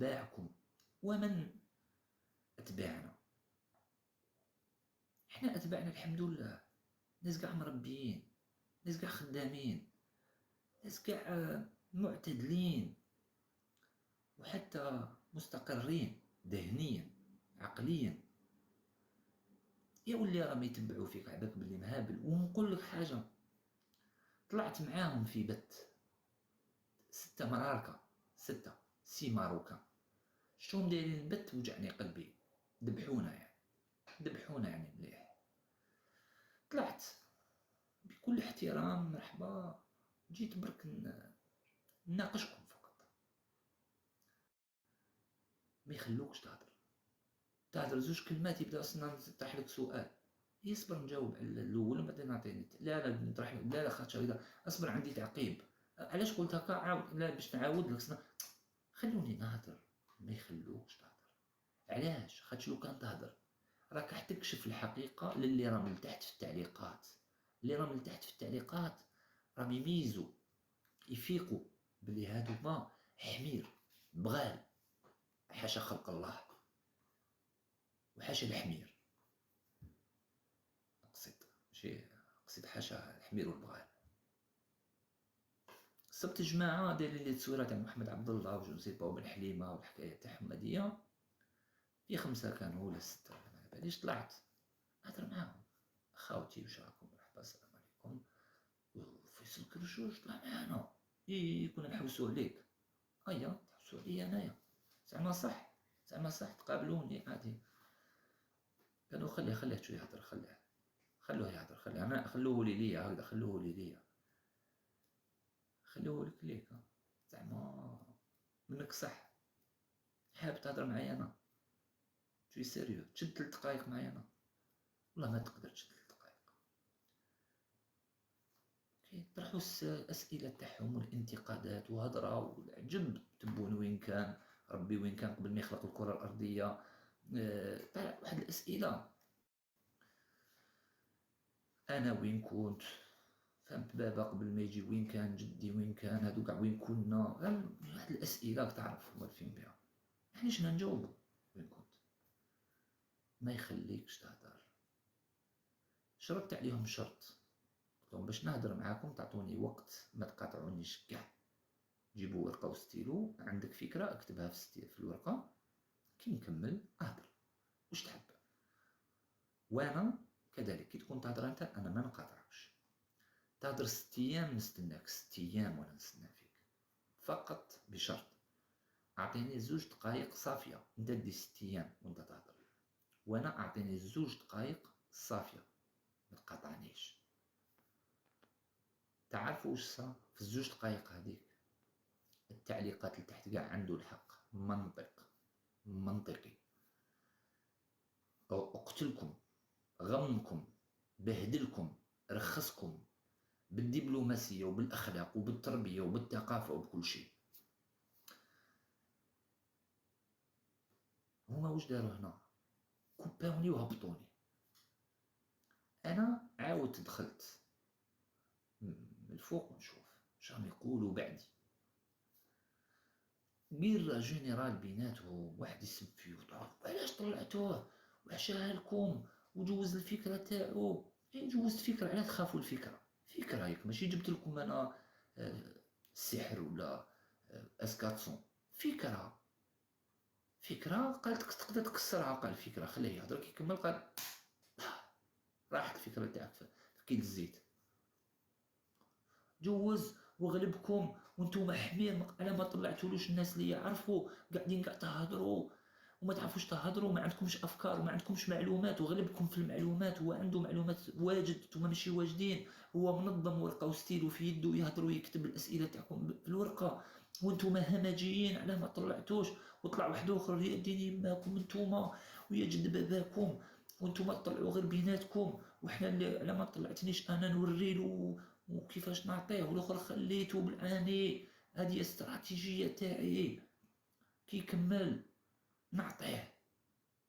أتباعكم ومن أتباعنا. حنا أتباعنا الحمد لله ناس كاع مربيين، ناس كاع خدامين، ناس كاع معتدلين وحتى مستقرين ذهنيا عقليا. يا ولي راه ما يتبعوا فيك عباك بلي مهابل. ونقول لك حاجه، طلعت معاهم في بت 6 مراركه، 6 ماروكا، شتوهم دايرين البت وجعني قلبي. ذبحونا يعني مليح. طلعت بكل احترام، مرحبا، جيت برك نناقشكم فقط، ما يخلوكش تهضر 2 كلمات يبدا اصلا يطرح لك سؤال، يصبر نجاوب على الاول وبعدين نعطيني لا نطرح لا خاطر اصبر عندي تعقيب. علاش قلت هكا؟ عاود لا باش نعاود لك خلوني نهضر. ما يخلوكش تهضر. علاش؟ خاطر لو كان تهضر راك راح تكشف الحقيقه للي راه من تحت في التعليقات. اللي راه من تحت في التعليقات راهم يميزوا يفيقوا بلي هادوما حمير بغال، حاشا خلق الله وحاشا الحمير. اقصد حاشا الحمير والبغال. السبت جماعه دايرين لي التصويره تاع محمد عبد الله وجوزيبا وبن حليمه والحكايه تاعهم هاديه، في 5 كانوا ولا 6 ما باليش. طلعت نهضر معاهم، خاوتي واش راكم، مرحبا السلام عليكم. وفيصل كرشوش طلع معانا، كنا نحوسوا عليك. تحوسوا عليا انايا؟ زعما صح تقابلوني عادي. قالوا خليه شويه يهضر، خلوه يهضر، انا خلوه ليا هكذا، خلوه لك ليك. زعما منك صح حاب تهضر معايا انا؟ توي سيريو تشد 3 دقائق معايا انا؟ والله ما تقدر تشد 3 دقائق. يطرحوا الاسئله تاعهم والانتقادات وهضره والعجب تبون وين كان ربي، وين كان قبل ما يخلق الكره الارضيه. طلع واحد الاسئله، انا وين كنت، فهمت؟ بابا قبل ما يجي وين كان، جدي وين كان، هادو كاع وين كنا. واحد الاسئله تعرف موالفين بها، احنا شنا نجاوبوا وين كنت. ما يخليكش تهدر. شرطت عليهم شرط، قلت لهم باش نهدر معاكم تعطوني وقت، ما تقاطعونيش كاع. جيبوا ورقه وستيلو، عندك فكره اكتبها في الورقه، كي نكمل اهدر واش تحب. وانا كذلك كي تكون تهدر انت انا ما نقاطعكش. تهدر 6 ايام نستناك، 6 ايام وانا نستنى فيك، فقط بشرط اعطيني 2 دقائق صافيه. انت دي 6 ايام وانت تهدر، وانا اعطيني 2 دقائق صافيه، ما تقاطعنيش. تعرفوا واش صار في 2 دقائق هذيك؟ التعليقات اللي تحت كاع عنده الحق، منطقي. أو اقتلكم، غمكم، بهدلكم، رخصكم بالدبلوماسيه وبالاخلاق وبالتربيه وبالثقافه وبكل شيء. هما واش داروا هنا؟ كباوني وهبطوني. انا عاودت دخلت من الفوق ونشوف شراهم يقولوا بعدي. غير جينيرال بيناتهم، واحد يسب فيه علاش طلعتوه وعشاها لكم وجوز الفكره تاعو. جوزت فكره، علاش تخافوا الفكره؟ فكره هيك، ماشي جبت لكم انا السحر ولا اسكاتسون. فكره قالت تقدر تكسرها، قال فكره خليه يهضر، كي كمل قال راحت الفكره تاعك في كيل الزيت. جوز وغلبكم وانتم حمير، على ما طلعتولوش الناس اللي يعرفوا قاعدين قاع تهضروا وما تعرفوش تهضروا، ما عندكمش افكار وما عندكمش معلومات، وغلبكم في المعلومات. هو عنده معلومات واجد، نتوما ماشي واجدين. هو منظم ورقه وستيلو في يده يهضر ويكتب الاسئله تاعكم في الورقه، وانتم همجيين على ما طلعتوش. وطلع واحد اخر يا ديني ماكم انتوما ويا جد باباكم، وانتم تطلعوا غير بيناتكم، وحنا اللي على ما طلعتنيش انا نوريلو وكيفاش نعطيه، والاخر خليته بالعاني. هذه استراتيجيه تاعي. كي يكمل نعطيه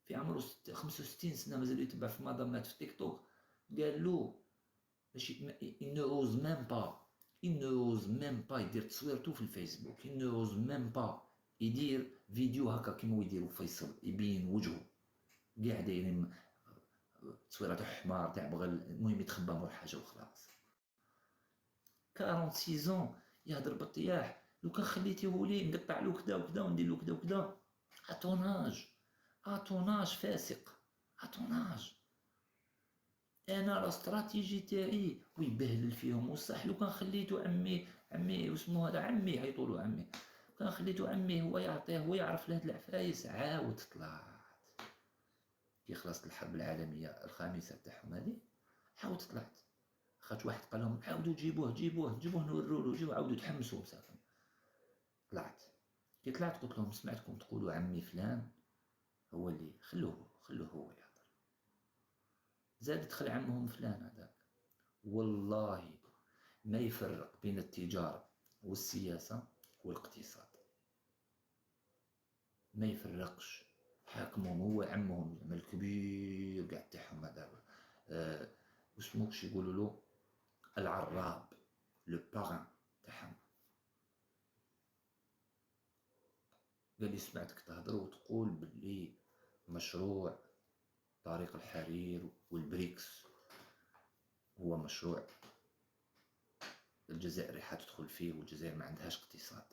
في عمره 65 سنه مازال يتبع في مضامات في تيك توك. قال له ماشي il n'ose même pas يدير تصويرته في الفيسبوك. il n'ose même pas يدير فيديو هكا كيما يديروا فيصل، يبين وجهه كاع دايرين تصويره تاع حمار تاع بغل، المهم يتخبى مور حاجه وخلاص. 46 يهضر بالطياح. لو كان خليتيه لي نقطع له كدا وكدا وندير له كدا وكدا، اتوناج فاسق، اتوناج. انا الاستراتيجي تاعي ويبهلل فيهم. وصح لو كان خليتو عمي واسمو هذا عمي، عيطولو عمي، كان خليتو عمي هو يعطيه، هو يعرف لهاد العفايس. عاود طلعت كي خلصت الحرب العالميه الخامسه تاعهم هذه، عاود طلعت. خاطر واحد قال لهم عاودوا جيبوه نورولو، جيبوه عاودوا تحمسوا مساكن. طلعت. كي طلعت قلت لهم سمعتكم تقولوا عمي فلان هو اللي خلوه هو يهضر. زاد دخل عمهم فلان هذاك، والله ما يفرق بين التجارة والسياسة والاقتصاد، ما يفرقش. حاكمهم هو عمهم زعما الكبير قاع تاعهم هذا، واسمو كش يقولوا له، العراب، لو باغان تاعهم. قال لي سمعتك تهضر وتقول باللي مشروع طريق الحرير والبريكس هو مشروع الجزائر حتدخل فيه، والجزائر ما عندهاش اقتصاد.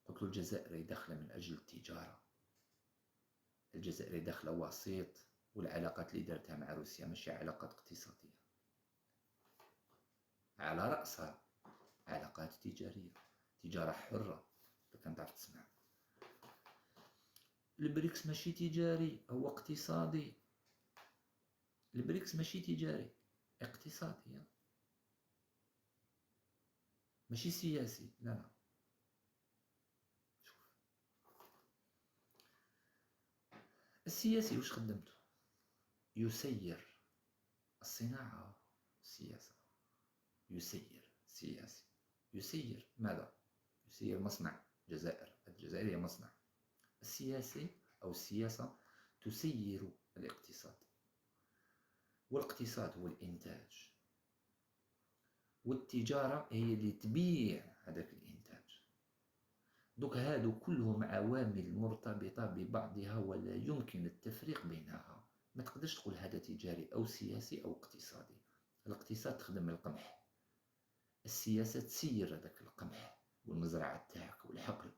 قلت له الجزائر داخله من اجل التجاره، الجزائر داخله وسيط، والعلاقات اللي دارتها مع روسيا ماشي علاقات اقتصاديه، على راسها علاقات تجاريه، تجاره حره. كان تعرف تسمع. البريكس ماشي تجاري، هو اقتصادي. البريكس ماشي تجاري، اقتصادي، ماشي سياسي. لا شوف، السياسي واش خدمته؟ يسير الصناعة. السياسة يسير، سياسي يسير ماذا؟ يسير مصنع. الجزائر هي مصنع. السياسي أو السياسة تسير الاقتصاد، والاقتصاد هو الإنتاج، والتجارة هي اللي تبيع هذاك الإنتاج. دوك هادو كلهم عوامل مرتبطة ببعضها ولا يمكن التفريق بينها. ما تقدرش تقول هذا تجاري أو سياسي أو اقتصادي. الاقتصاد تخدم القمح، السياسة تسير هذاك القمح والمزرعة تاعك والحقل،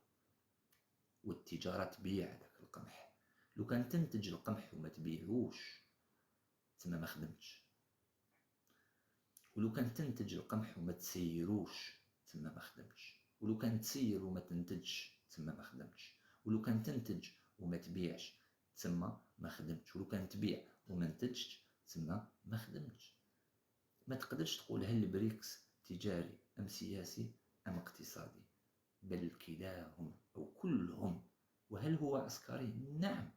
والتجارة تبيع هذاك القمح. لو كان تنتج القمح وما تبيعوش تما ما خدمتش، ولو كان تنتج القمح وما تسيروش تما ما خدمتش، ولو كان تسير وما تنتجش تما ما خدمتش، ولو كان تنتج وما تبيعش تما ما خدمتش، ولو كان تبيع وما نتجش تما ما خدمتش. ما تقدرش تقول هل البريكس تجاري أم سياسي أم اقتصادي، بل كلاهما أو كلهم. وهل هو عسكري؟ نعم.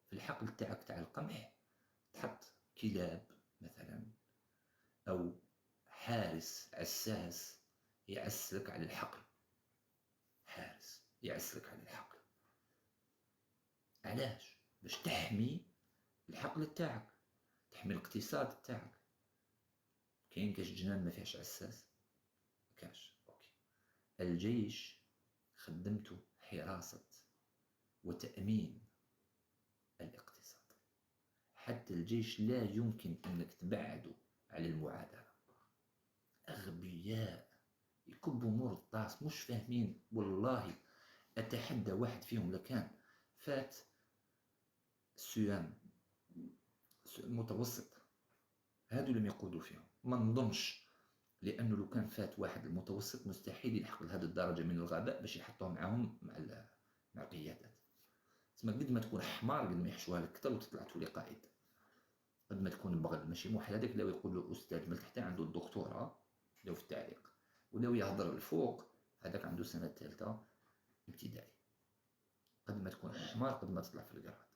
في الحقل تاعك تاع القمح تحط كلاب مثلا، أو حارس عساس يعسلك على الحقل، حارس يعسلك على الحقل. علاش؟ باش تحمي الحقل تاعك، تحمي الاقتصاد تاعك. كاين كاش جنان ما فيهاش عساس؟ كاش. اوكي. الجيش خدمته حراسة وتأمين الاقتصاد. حتى الجيش لا يمكن أنك تبعده على المعادلة. أغبياء يكبوا مور الطاس، مش فاهمين. والله أتحدى واحد فيهم لكان فات سيام متوسط، هادو لم يقودوا فيهم، ما نظنش. لأنه لو كان فات واحد المتوسط مستحيل يلحق لهذه الدرجة من الغباء باش يحطوهم معاهم مع القيادات. تسمى قد ما تكون حمار قد ما يحشوها لك كتر وتطلع تولي قائد. قد ما تكون بغل ماشي موحل. هذاك لو يقول له أستاذ من تحت عنده الدكتوراه لو في التعليق، ولو يهضر الفوق هذاك عنده سنة ثالثة ابتدائي. قد ما تكون حمار قد ما تطلع في القراد.